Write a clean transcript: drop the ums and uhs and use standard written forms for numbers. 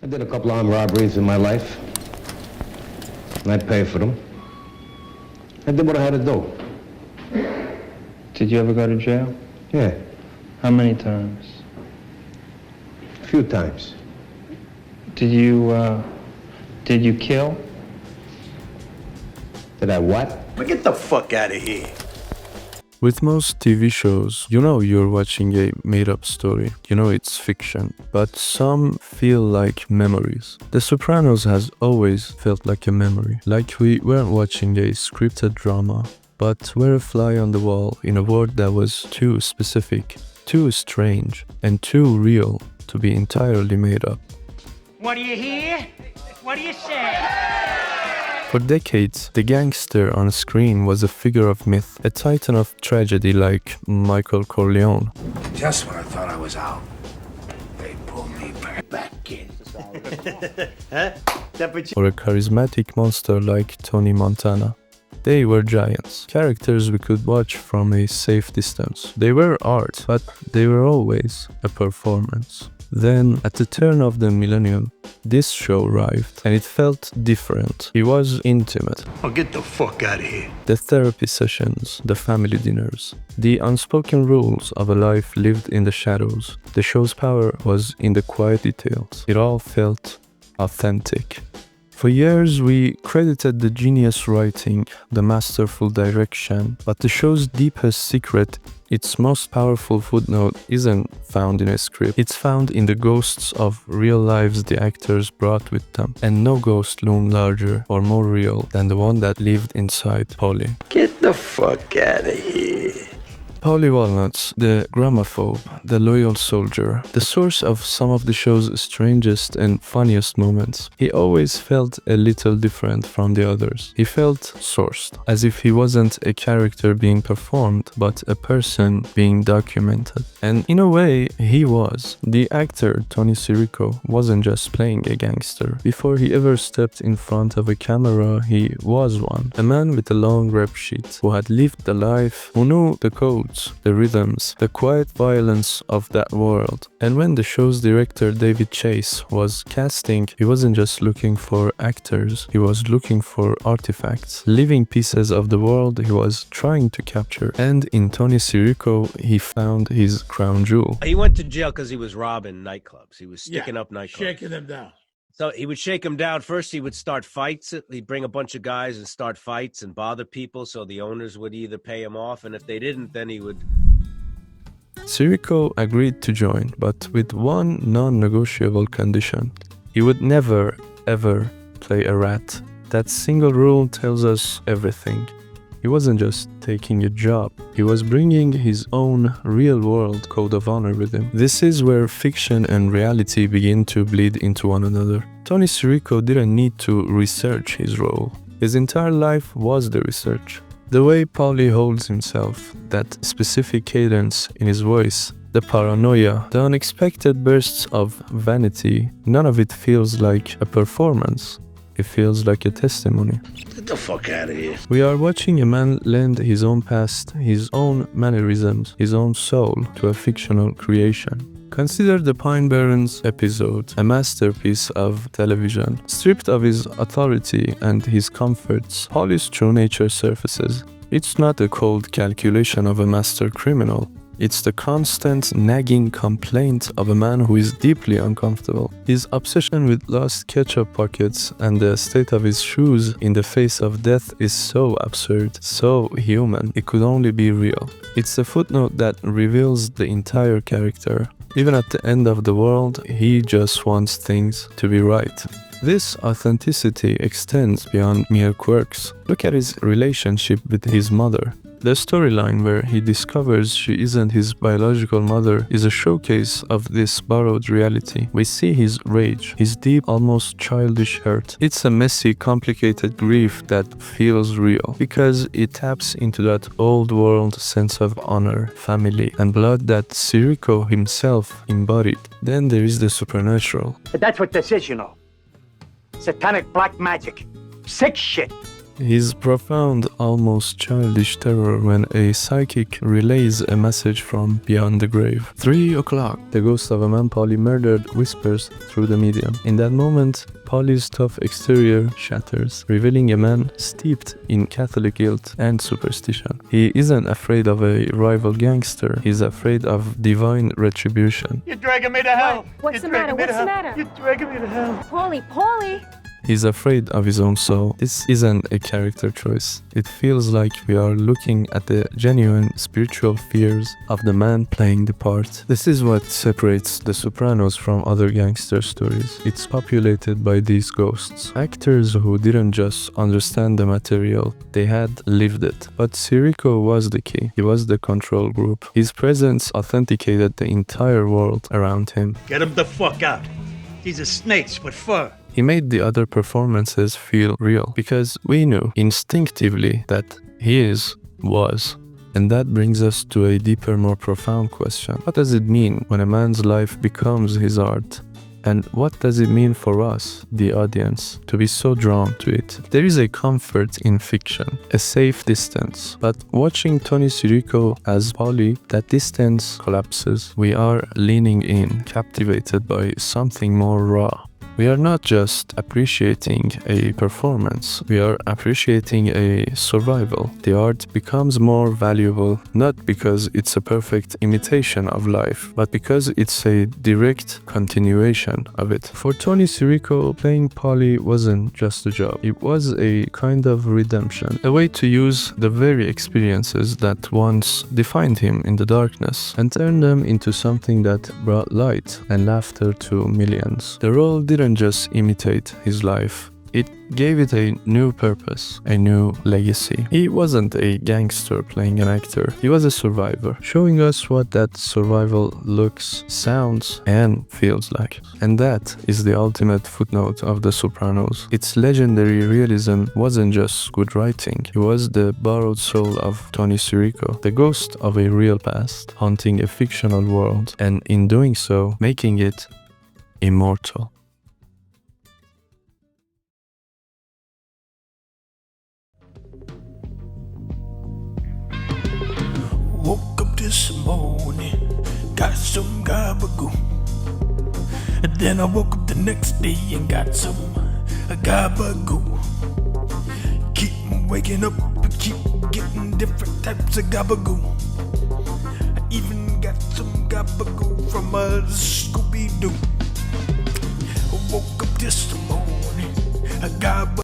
I did a couple armed robberies in my life, and I paid for them. I did what I had to do. Did you ever go to jail? Yeah, How many times? a few times. Did you kill? Did I what? But get the fuck out of here. With most TV shows, you know you're watching a made-up story. You know it's fiction. But some feel like memories. The Sopranos has always felt like a memory. Like we weren't watching a scripted drama, but were a fly on the wall in a world that was too specific, too strange, and too real to be entirely made up. What do you hear? What do you say? For decades, the gangster on screen was a figure of myth, a titan of tragedy like Michael Corleone. Just when I thought I was out, they pulled me back in. Or a charismatic monster like Tony Montana. They were giants, characters we could watch from a safe distance. They were art, but they were always a performance. Then, at the turn of the millennium, this show arrived, and it felt different. It was intimate. Oh, get the fuck out of here. The therapy sessions, the family dinners, the unspoken rules of a life lived in the shadows. The show's power was in the quiet details. It all felt authentic. For years, we credited the genius writing, the masterful direction, but the show's deepest secret, its most powerful footnote, isn't found in a script. It's found in the ghosts of real lives the actors brought with them. And no ghost loomed larger or more real than the one that lived inside Paulie. Get the fuck out of here. Paulie Walnuts, the gramophobe, the loyal soldier, the source of some of the show's strangest and funniest moments. He always felt a little different from the others. He felt sourced, as if he wasn't a character being performed, but a person being documented. And in a way, he was. The actor, Tony Sirico, wasn't just playing a gangster. Before he ever stepped in front of a camera, he was one. A man with a long rep sheet, who had lived the life, who knew the codes, the rhythms, the quiet violence of that world. And when the show's director David Chase was casting, he wasn't just looking for actors, he was looking for artifacts, living pieces of the world he was trying to capture. And in Tony Sirico, he found his crown jewel. He went to jail because he was robbing nightclubs. He was sticking up nightclubs. Shaking them down. So he would shake them down. First, he would start fights. He'd bring a bunch of guys and start fights and bother people. So the owners would either pay him off, and if they didn't, then he would. Sirico agreed to join, but with one non-negotiable condition. He would never, ever play a rat. That single rule tells us everything. He wasn't just taking a job, he was bringing his own real-world code of honor with him. This is where fiction and reality begin to bleed into one another. Tony Sirico didn't need to research his role. His entire life was the research. The way Paulie holds himself, that specific cadence in his voice, the paranoia, the unexpected bursts of vanity, none of it feels like a performance. It feels like a testimony. Get the fuck out of here. We are watching a man lend his own past, his own mannerisms, his own soul to a fictional creation. Consider the Pine Barrens episode, a masterpiece of television. Stripped of his authority and his comforts, Paulie's true nature surfaces. It's not the cold calculation of a master criminal. It's the constant nagging complaint of a man who is deeply uncomfortable. His obsession with lost ketchup pockets and the state of his shoes in the face of death is so absurd, so human, it could only be real. It's a footnote that reveals the entire character. Even at the end of the world, he just wants things to be right. This authenticity extends beyond mere quirks. Look at his relationship with his mother. The storyline where he discovers she isn't his biological mother is a showcase of this borrowed reality. We see his rage, his deep, almost childish hurt. It's a messy, complicated grief that feels real because it taps into that old world sense of honor, family, and blood that Sirico himself embodied. Then there is the supernatural. But that's what this is, you know. Satanic black magic. Sick shit. His profound, almost childish terror when a psychic relays a message from beyond the grave. 3 o'clock. The ghost of a man Paulie murdered whispers through the medium. In that moment, Paulie's tough exterior shatters, revealing a man steeped in Catholic guilt and superstition. He isn't afraid of a rival gangster, he's afraid of divine retribution. You're dragging me to hell. What's the matter? What's the matter? You're dragging me to hell. Paulie! He's afraid of his own soul. This isn't a character choice. It feels like we are looking at the genuine spiritual fears of the man playing the part. This is what separates The Sopranos from other gangster stories. It's populated by these ghosts. Actors who didn't just understand the material, they had lived it. But Sirico was the key. He was the control group. His presence authenticated the entire world around him. Get him the fuck out. These are snakes with fur. He made the other performances feel real because we knew instinctively that he was. And that brings us to a deeper, more profound question. What does it mean when a man's life becomes his art? And what does it mean for us, the audience, to be so drawn to it? There is a comfort in fiction, a safe distance. But watching Tony Sirico as Paulie, that distance collapses. We are leaning in, captivated by something more raw. We are not just appreciating a performance, we are appreciating a survival. The art becomes more valuable not because it's a perfect imitation of life, but because it's a direct continuation of it. For Tony Sirico, playing Paulie wasn't just a job. It was a kind of redemption, a way to use the very experiences that once defined him in the darkness and turn them into something that brought light and laughter to millions. The role didn't just imitate his life, it gave it a new purpose, a new legacy. He wasn't a gangster playing an actor, he was a survivor, showing us what that survival looks, sounds, and feels like. And that is the ultimate footnote of The Sopranos. Its legendary realism wasn't just good writing, it was the borrowed soul of Tony Sirico, the ghost of a real past, haunting a fictional world, and in doing so, making it immortal. Woke up this morning, got some gabagoo. And then I woke up the next day and got some gabagoo. Keep waking up and keep getting different types of gabagoo. I even got some gabagoo from a Scooby-Doo. Woke up this morning, I got